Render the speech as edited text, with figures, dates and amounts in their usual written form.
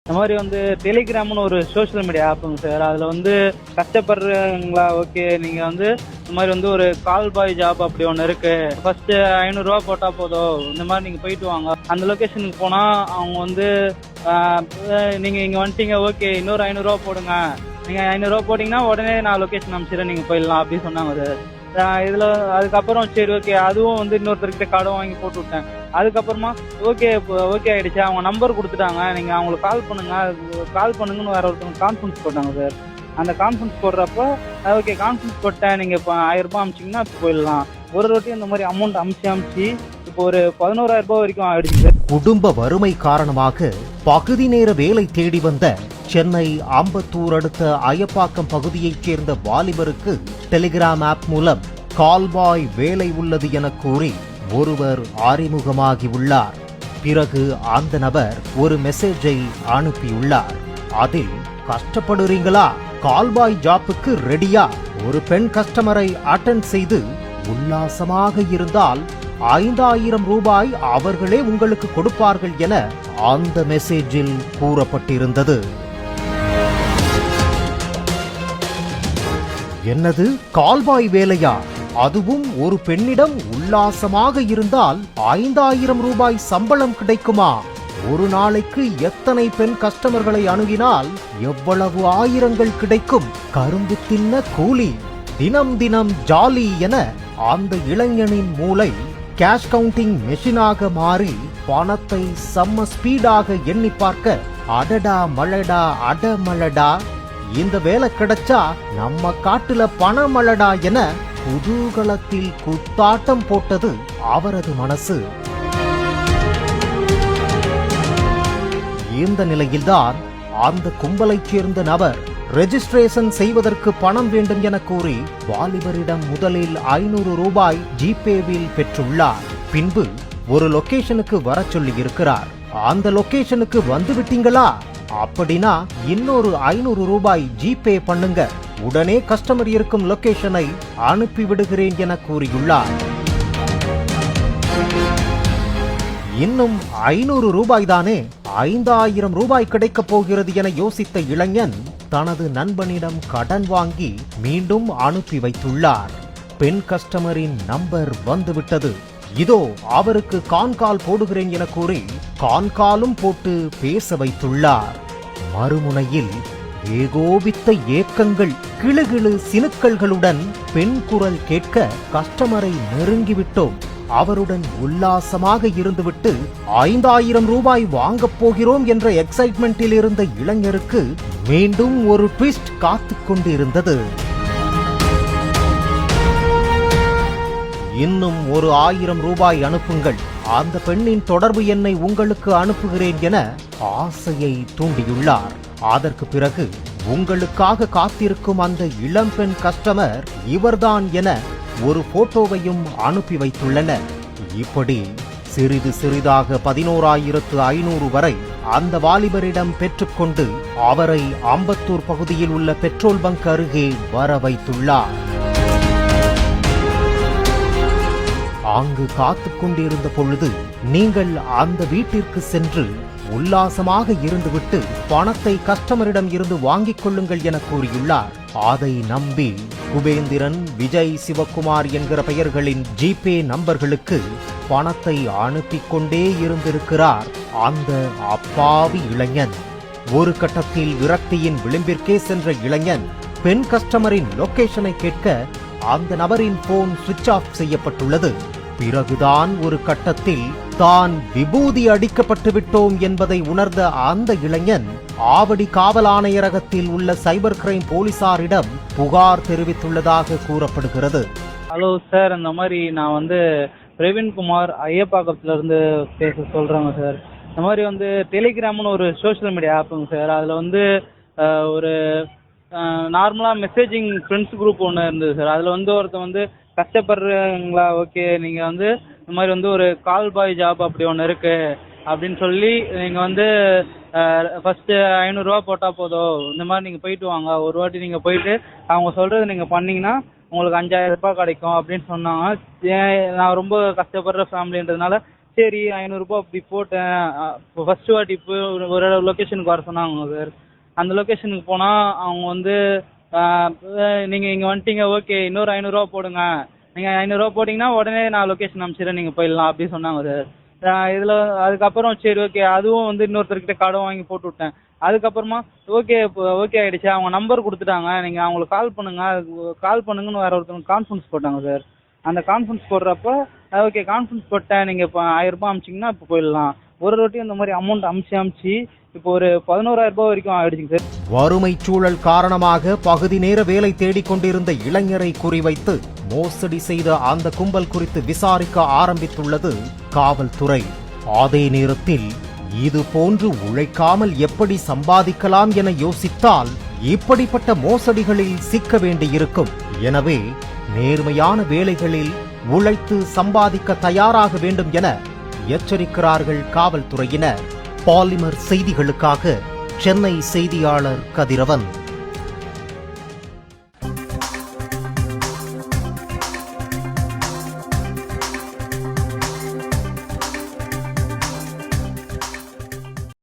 இந்த மாதிரி வந்து டெலிகிராம்னு ஒரு சோஷியல் மீடியா ஆப்புங்க சார். அதில் வந்து கஷ்டப்படுறீங்களா, ஓகே நீங்கள் வந்து இந்த மாதிரி வந்து ஒரு கால் பாய் ஜாப் அப்படி ஒன்று இருக்குது. ஃபஸ்ட்டு 500 போட்டால் போதும், இந்த மாதிரி நீங்கள் போயிட்டு வாங்க. அந்த லொக்கேஷனுக்கு போனால் அவங்க வந்து நீங்கள் இங்கே வந்துட்டீங்க, ஓகே இன்னொரு 500 போடுங்க, நீங்கள் 500 போட்டிங்கன்னா உடனே நான் லொக்கேஷன் அனுப்பிச்சிடுறேன், நீங்கள் போயிடலாம் அப்படின்னு சொன்னாங்க சார். இதில் அதுக்கப்புறம் சரி ஓகே, அதுவும் வந்து இன்னொருத்தர்கிட்ட கடன் வாங்கி போட்டு விட்டேன். அதுக்கப்புறமா ஓகே ஆயிடுச்சு, அவங்க நம்பர் கொடுத்துட்டாங்க, நீங்கள் அவங்களுக்கு கால் பண்ணுங்கன்னு வேற ஒருத்தவங்க கான்ஃபரன்ஸ் போட்டாங்க சார். அந்த கான்ஃபரன்ஸ் போடுறப்ப ஓகே கான்ஃபரன்ஸ் போட்டேன், நீங்கள் இப்போ 1000 அமிச்சிங்கன்னா போயிடலாம். ஒரு ரொட்டி இந்த மாதிரி அமௌண்ட் அமிச்சு இப்போ ஒரு 11,000 வரைக்கும் ஆயிடுச்சு சார். குடும்ப வறுமை காரணமாக பகுதி நேர வேலை தேடி வந்த சென்னை ஆம்பத்தூர் அடுத்த அயப்பாக்கம் பகுதியைச் சேர்ந்த வாலிபருக்கு டெலிகிராம் ஆப் மூலம் கால்பாய் வேலை உள்ளது என கூறி ஒருவர் அறிமுகமாகி உள்ளார். பிறகு அந்த நபர் ஒரு மெசேஜை அனுப்பியுள்ளார். அதில் கஷ்டப்படுறீங்களா, கால்பாய் ஜாப்புக்கு ரெடியா, ஒரு பெண் கஸ்டமரை அட்டெண்ட் செய்து உல்லாசமாக இருந்தால் 5,000 ரூபாய் அவர்களே உங்களுக்கு கொடுப்பார்கள் என அந்த மெசேஜில் கூறப்பட்டிருந்தது. என்னது, கால்பாய் வேலையா, அதுவும் ஒரு பெண்ணிடம் உல்லாசமாக இருந்தால் 5,000 ரூபாய் சம்பளம் கிடைக்குமா? ஒரு நாளைக்கு எத்தனை பெண் கஸ்டமர்களை அணுகினால் எவ்வளவு ஆயிரங்கள் கிடைக்கும்? கரும்பு தின்ன கூலி, தினம் தினம் ஜாலி என அந்த இளைஞனின் மூளை கேஷ் கவுண்டிங் மெஷினாக மாறி பணத்தை செம்ம ஸ்பீடாக எண்ணி பார்க்க, அடடா மழடா அடமழடா, இந்த வேலை கிடைச்சா நம்ம காட்டுல பணமழடா என குதூகலத்தில் குத்தாட்டம் போட்டது அவரது மனசு. இந்த நிலையில்தான் அந்த கும்பலைச் சேர்ந்த நபர் ரெஜிஸ்ட்ரேஷன் செய்வதற்கு பணம் வேண்டும் என கூறி வாலிபரிடம் முதலில் 500 ரூபாய் ஜிபேவில் பெற்றுள்ளார். பின்பு ஒரு லொகேஷனுக்கு வர சொல்லி இருக்கிறார். அந்த லொகேஷனுக்கு வந்து விட்டீங்களா, அப்படின்னா இன்னொரு 500 ரூபாய் ஜிபே பண்ணுங்க, உடனே கஸ்டமர் இருக்கும் லொகேஷனை அனுப்பி விடுகிறேன் என கூறியுள்ளார். இன்னும் 500 ரூபாய் தானே, 5,000 ரூபாய் கிடைக்கப் போகிறது என யோசித்த இளைஞன் தனது நண்பனிடம் கடன் வாங்கி மீண்டும் அனுப்பி வைத்துள்ளார். பெண் கஸ்டமரின் நம்பர் வந்துவிட்டது. இதோ அவருக்கு கால் போடுகிறேன் என கூறி காலும் போட்டு பேச வைத்துள்ளார். மறுமுனையில் ஏகோபித்த ஏக்கங்கள், கிளுகிளு சினுக்கல்களுடன் பெண் குரல் கேட்க கஸ்டமரை நெருங்கிவிட்டோம், அவருடன் உல்லாசமாக இருந்துவிட்டு 5,000 ரூபாய் வாங்கப் போகிறோம் என்ற எக்ஸைட்மெண்டில் இருந்த இளைஞருக்கு மீண்டும் ஒரு ட்விஸ்ட் காத்துக் கொண்டிருந்தது. இன்னும் ஒரு 1000 ரூபாய் அனுப்புங்கள், அந்த பெண்ணின் தொடர்பு எண்ணை உங்களுக்கு அனுப்புகிறேன் என ஆசையை தூண்டியுள்ளார். அதற்கு பிறகு உங்களுக்காக காத்திருக்கும் அந்த இளம்பெண் கஸ்டமர் இவர்தான் என ஒரு போட்டோவையும் அனுப்பி வைத்துள்ளனர். இப்படி சிறிது சிறிதாக 11,500 வரை அந்த வாலிபரிடம் பெற்றுக்கொண்டு அவரை ஆம்பத்தூர் பகுதியில் உள்ள பெட்ரோல் பங்க் அருகே வர வைத்துள்ளார். அங்கு காத்துக் கொண்டிருந்த பொழுது நீங்கள் அந்த வீட்டிற்கு சென்று உல்லாசமாக இருந்துவிட்டு பணத்தை கஸ்டமரிடம் இருந்து வாங்கிக் கொள்ளுங்கள் என கூறியுள்ளார். அதை நம்பி குபேந்திரன், விஜய், சிவகுமார் என்கிற பெயர்களின் ஜிபே நம்பர்களுக்கு பணத்தை அனுப்பி கொண்டே இருந்திருக்கிறார் அந்த அப்பாவி இளைஞன். ஒரு கட்டத்தில் விரக்தியின் விளிம்பிற்கே சென்ற இளைஞன் பெண் கஸ்டமரின் லொகேஷனை கேட்க அந்த நபரின் போன் சுவிட்ச் ஆஃப் செய்யப்பட்டுள்ளது. பிறகுதான் ஒரு கட்டத்தில் தான் விபூதி அடிக்கப்பட்டு விட்டோம் என்பதை உணர்ந்த அந்த இளைஞன் ஆவடி காவல் ஆணையரகத்தில் உள்ள சைபர் கிரைம் போலீசாரிடம் புகார் தெரிவித்துள்ளதாக கூறப்படுகிறது. ஹலோ சார், இந்த மாதிரி நான் வந்து பிரவீன்குமார் ஐயப்பாக்கத்துல இருந்து பேச சொல்றேங்க சார். இந்த மாதிரி வந்து டெலிகிராம்னு ஒரு சோஷியல் மீடியா ஆப்புங்க சார். அதில் வந்து ஒரு நார்மலாக மெசேஜிங் ஃப்ரெண்ட்ஸ் குரூப் ஒன்று இருந்தது சார். அதில் வந்து ஒருத்தர் வந்து கஷ்டப்படுறீங்களா, ஓகே நீங்கள் வந்து இந்த மாதிரி வந்து ஒரு கால் பாய் ஜாப் அப்படி ஒன்று இருக்குது அப்படின்னு சொல்லி நீங்கள் வந்து ஃபஸ்ட்டு 500 போட்டால் போதும், இந்த மாதிரி நீங்கள் போயிட்டு வாங்க, ஒரு வாட்டி நீங்கள் போயிட்டு அவங்க சொல்கிறது நீங்கள் பண்ணிங்கன்னா உங்களுக்கு 5,000 கிடைக்கும் அப்படின்னு சொன்னாங்க. நான் ரொம்ப கஷ்டப்படுற ஃபேமிலின்றதுனால சரி 500 ரூபாய் அப்படி போட்டேன். ஃபர்ஸ்ட் வாட்டி இப்போ ஒரு லொகேஷனுக்கு வர சொன்னாங்க சார். அந்த லொகேஷனுக்கு போனா அவங்க வந்து நீங்க இங்க வந்துட்டீங்க, ஓகே இன்னொரு 500 ரூபா போடுங்க, நீங்க 500 ரூபா போட்டீங்கன்னா உடனே நான் லொகேஷன் அனுப்பிச்சிடுறேன், நீங்க போயிடலாம் அப்படி சொன்னாங்க சார். இதுல அதுக்கப்புறம் சரி ஓகே அதுவும் வந்து இன்னொருத்தர்கிட்ட கடன் வாங்கி போட்டு விட்டேன். அதுக்கப்புறமா ஓகே ஓகே ஆயிடுச்சு, அவங்க நம்பர் கொடுத்துட்டாங்க, நீங்க அவங்களுக்கு கால் பண்ணுங்கன்னு வேற ஒருத்தவங்க கான்ஃபரன்ஸ் போட்டாங்க சார். அந்த கான்ஃபரன்ஸ் போடுறப்ப ஓகே கான்ஃபரன்ஸ் போட்டேன், நீங்க இப்போ 1000 ரூபாய் அமிச்சிங்கன்னா இப்போ போயிடலாம். ஒரு ரொட்டி இந்த மாதிரி அமௌண்ட் அமிச்சு இப்போ ஒரு 11,000 ரூபாய் வரைக்கும் ஆயிடுச்சுங்க சார். வறுமை சூழல் காரணமாக பகுதி நேர வேலை தேடிக்கொண்டிருந்த இளைஞரை குறிவைத்து மோசடி செய்த அந்த கும்பல் குறித்து விசாரிக்க ஆரம்பித்துள்ளது காவல்துறை. அதே நேரத்தில் இது போன்று உழைக்காமல் எப்படி சம்பாதிக்கலாம் என யோசித்தால் இப்படிப்பட்ட மோசடிகளில் சிக்க வேண்டியிருக்கும். எனவே நேர்மையான வேலைகளில் உழைத்து சம்பாதிக்க தயாராக வேண்டும் என எச்சரிக்கிறார்கள் காவல்துறையினர். பாலிமர் செய்திகளுக்காக சென்னை செய்தியாளர் கதிரவன்.